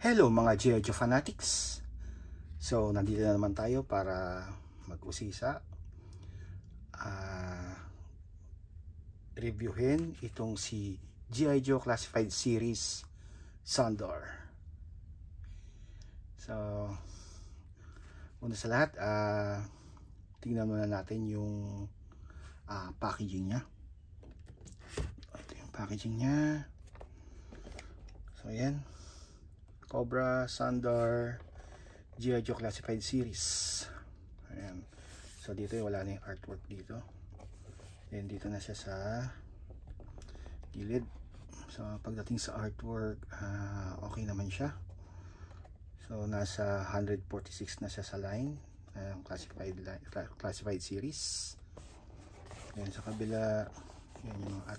Hello mga Geo Fanatics! So, nandito na naman tayo para mag-usisa. Reviewin itong si G.I. Joe Classified Series Sondor. So, una sa lahat, tingnan muna natin yung packaging nya. Ito yung packaging nya. So, ayan. Cobra, Sondor, G.I. Joe Classified Series. Ayan. So dito wala na yung artwork dito. Then dito na siya sa gilid. So pagdating sa artwork, okay naman siya. So nasa 146 na siya sa line, classified series. Then sa kabila, yan yung mga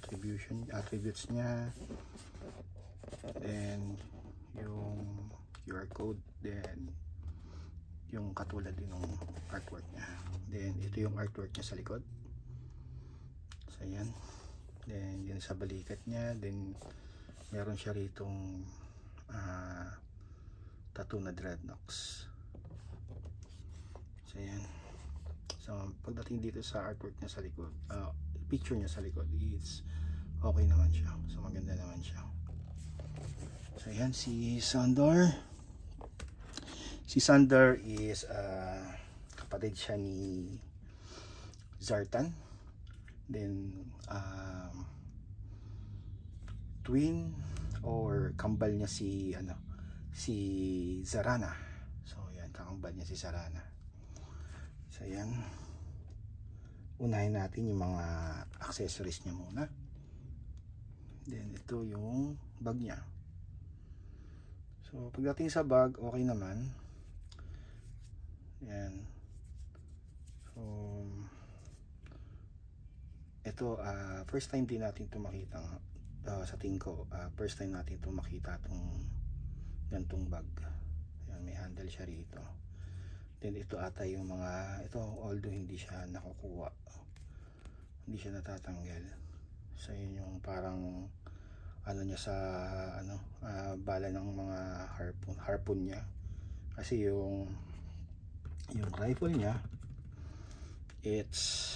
attributes niya. Then yung QR code, then yung katulad din ng artwork niya. Then ito yung artwork niya sa likod. So yan. Then yun sa balikat niya. Then meron siya ritong tattoo na dreadnoughts. So yan. So pagdating dito sa artwork niya sa likod, picture niya sa likod, it's okay naman siya. So maganda naman siya. So yan si Sondor. Si Sondor is kapatid siya ni Zartan. Then twin or kambal niya si Zarana. So yan, kakambal niya si Zarana. So yan. Unahin natin yung mga accessories niya muna. Then ito yung bag niya. So pagdating sa bag, okay naman. Yan. So ito, first time din natin ito makita. Sa tingin ko, first time natin ito makita itong gantong bag. Yan, may handle siya rito. Then ito ata yung mga, ito although hindi siya nakukuha, hindi siya natatanggal. So yun yung parang ano niya sa bala ng mga harpoon niya. Kasi yung rifle niya, it's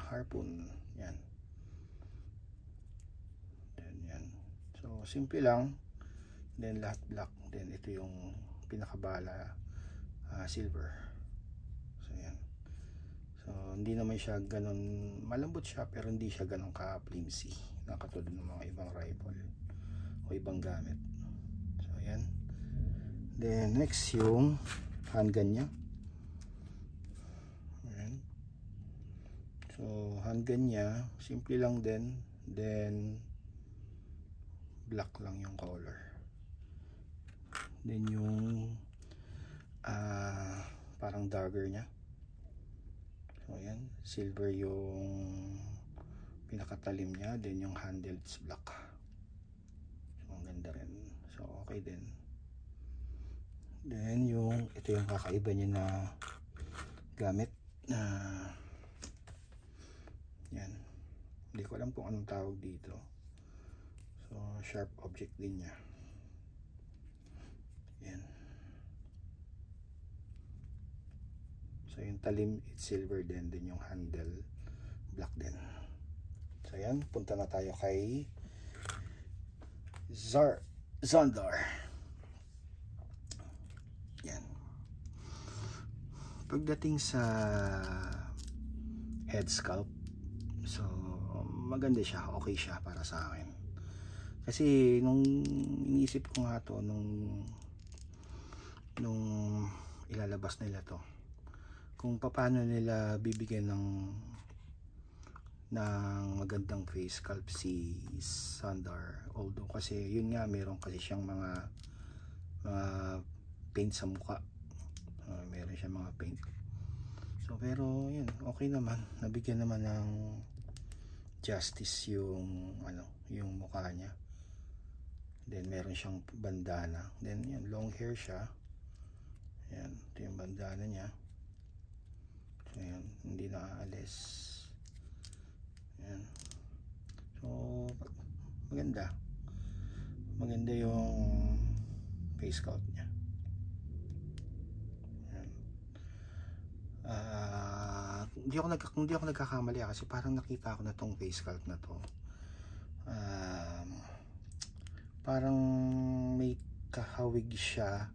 harpoon. Yan. Then yan. So simple lang. Then lahat black. Then ito yung pinakabala, silver. So yan. So hindi naman siya ganun malambot siya, pero hindi siya ganun ka-flimsy na katulad ng mga ibang rifle o ibang gamit. So yan. Then next yung handgun niya. Ayan. So handgun niya simple lang din. Then black lang yung color. Then yung parang dagger niya. So ayan, silver yung pinakatalim niya. Then yung handle is black. So ang ganda rin. So okay din. Then yung ito yung kakaiba niya na gamit na yan. Hindi ko alam kung anong tawag dito. So sharp object din niya. Yan. So yung talim it's silver din. Then yung handle black din. So yan, punta na tayo kay Sondor. Yan. Pagdating sa head sculpt, so maganda siya, okay siya para sa akin. Kasi nung iniisip ko nga to nung ilalabas nila to, kung paano nila bibigyan ng magandang face sculpt si Sondor. Although kasi yun nga, meron kasi siyang mga paint sa mukha. Meron siyang mga paint. So pero yun, okay naman. Nabigyan naman ng justice yung yung mukha niya. Then meron siyang bandana. Then yun, long hair siya. Yan, ito yung bandana niya. So yan, hindi naaalis. Yan. So maganda yung face sculpt niya. Yan. Hindi ako nagkakamali kasi parang nakita ko na tong face sculpt na to. Parang may kahawig siya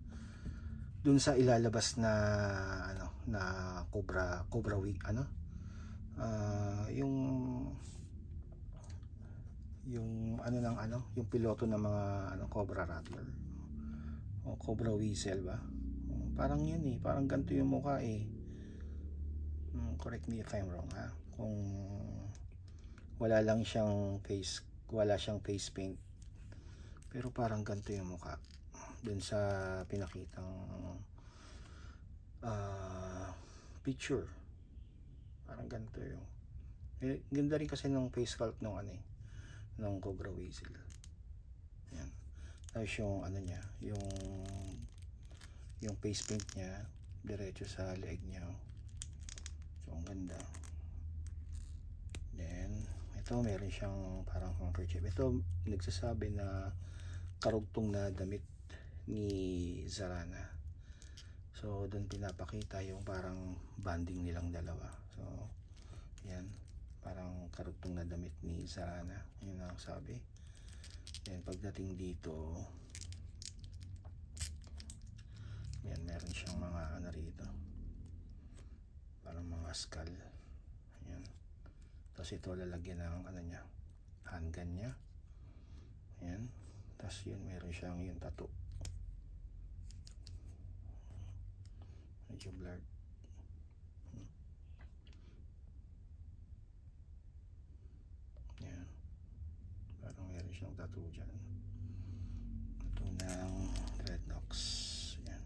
dun sa ilalabas na ano, na cobra wig, ano, yung ano ng ano, yung piloto ng mga ano, cobra rattler o cobra whistle ba, parang yun eh, parang ganito yung mukha eh. Correct me if I'm wrong ha, kung wala siyang face paint, pero parang ganito yung mukha dun sa pinakitang picture, parang ganito yung ganda rin kasi ng face sculpt ng ano eh, ng cobra whistle. Yan. Tapos yung ano niya, yung face paint niya diretso sa leg niya, so ang ganda. Then ito meron siyang parang handkerchief, ito nagsasabi na karugtong na damit ni Zarana. So doon pinapakita yung parang bonding nilang dalawa. So yan, parang karugtong na damit ni Zarana, yun ang sabi. Then pagdating dito, yan, meron siyang mga ano rito, parang mga skull. Yan. Tapos ito lalagyan ng ano niya, handgun niya. Yan. Tapos yun, meron siyang yung tattoo. Medyo blurred. Yan. Parang meron siyang tattoo dyan. Tattoo ng Dreadnoks. Yan.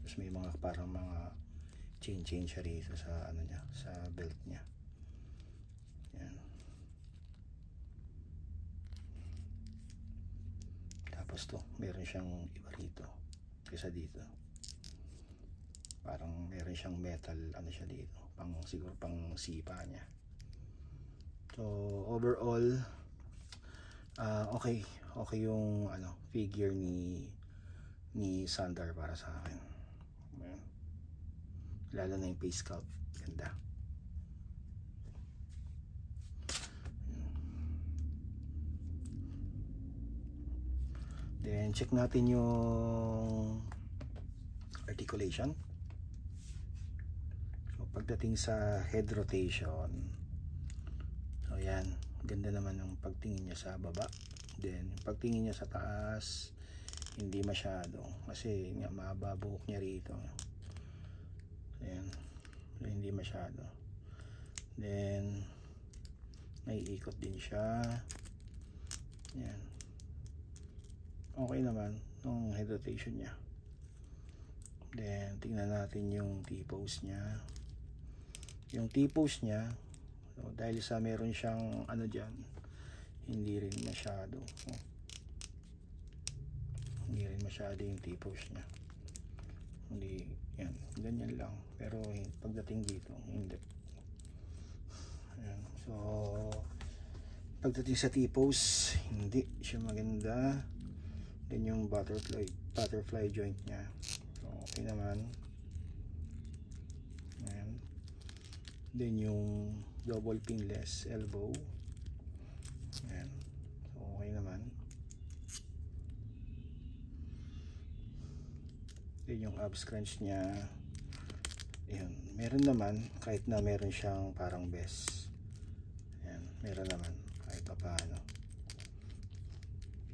Tapos may mga parang mga chain siya rito sa ano niya, sa belt niya. Yan. Tapos to, meron siyang iba rito kaysa dito. Parang meron siyang metal ano siya dito, siguro pang sipa niya. So overall, okay yung ano, figure ni Sandar para sa akin. Ayan. Lalo na yung face sculpt, ganda. Then check natin yung articulation. So pagdating sa head rotation, so yan, ganda naman yung pagtingin niya sa baba. Then pagtingin niya sa taas, hindi masyado kasi nga mahaba buhok niya rito. Ayan, so, hindi masyado. Then may ikot din siya. Ayan, okay naman yung head rotation niya. Then tingnan natin yung T-pose niya. Yung T-pose niya, so, dahil sa meron siyang ano dyan, hindi rin masyado yung T-pose niya. Hindi, yan, ganyan lang. Pero pagdating dito, hindi. Ayan. So pagdating sa T-pose, hindi siya maganda. Then yung butterfly joint niya, so okay naman. Ayan. Then yung double pinless elbow, ayan, so okay naman. Then yung abs crunch niya, ayan, meron naman, kahit na meron siyang parang best. Ayan, meron naman kahit pa paano.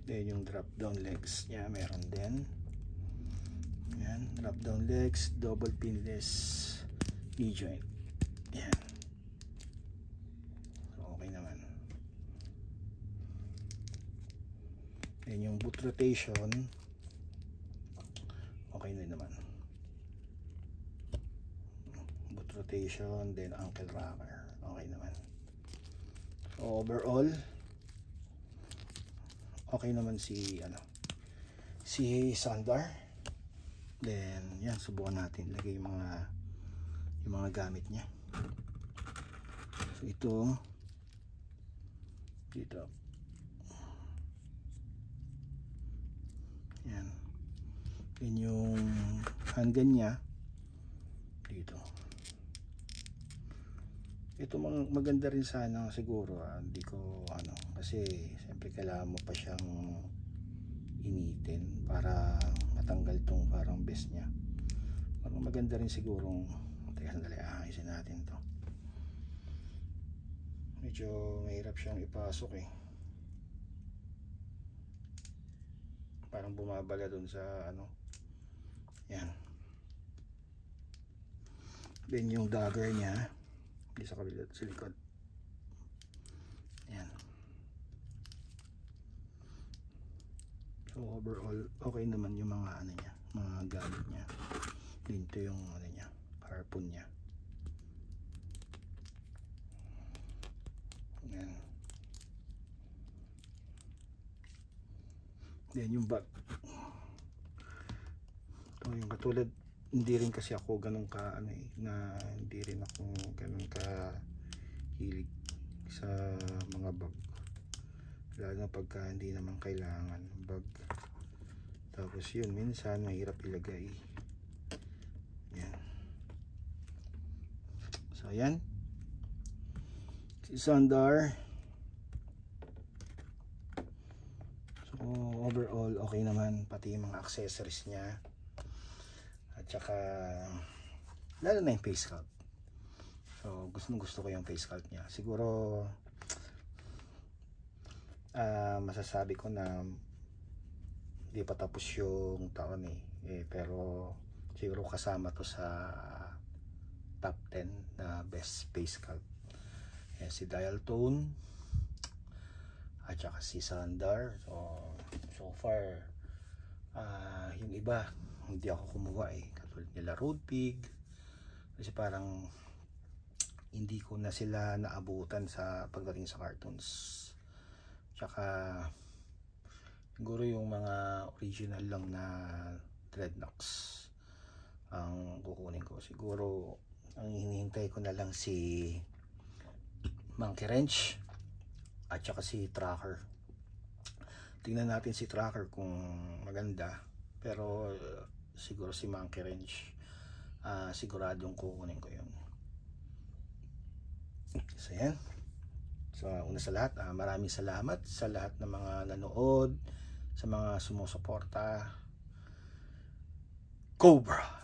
Then yung drop down legs niya, meron din. Ayan, drop down legs, double pinless knee joint. Ayan, so okay naman. Then yung boot rotation, okay na naman. Boot rotation, then ankle rocker, okay naman. So overall, okay naman si Sandar. Then yan, subukan natin lagay yung mga gamit niya. So ito dito, yan, Then yung handgun niya dito. Ito maganda rin sana siguro, hindi ko ano, kasi siyempre kailangan mo pa siyang initin para matanggal tong parang best niya. Parang maganda rin siguro. Teka sandali, ayusin natin to. Medyo mahirap siyang ipasok eh, parang bumabala dun sa ano. Yan. Then yung dagger niya di sa kabila, sa likod. Yan. So overall okay naman yung mga ano niya, mga gamit niya. Dito yung ano niya, harpoon niya. Yan. Then yung bag, ito yung katulad, hindi rin kasi ako ganun ka ano eh, na hindi rin ako ganun ka hilig sa mga bag, lalo na pagka hindi naman kailangan bag. Tapos yun, minsan mahirap ilagay. Yan. So yan, si Sandar. So overall okay naman, pati yung mga accessories niya. At saka lalo na yung face sculpt. So gusto ko yung face sculpt niya. Siguro masasabi ko na hindi pa tapos yung taon eh, pero siguro kasama to sa top 10 na best face sculpt. Yan, si Dial Tone at saka si Sandar. So far yung iba hindi ako kumuha eh, katulad nila Road Pig, kasi parang hindi ko na sila naabutan sa pagdating sa cartoons. Tsaka siguro yung mga original lang na Dreadnoks ang kukunin ko. Siguro ang hinihintay ko na lang si Monkey Wrench at saka si Tracker. Tingnan natin si Tracker kung maganda, pero siguro si Monkey Wrench siguradong kukunin ko yun. So yan. So una sa lahat, maraming salamat sa lahat ng mga nanood, sa mga sumusuporta. Cobra!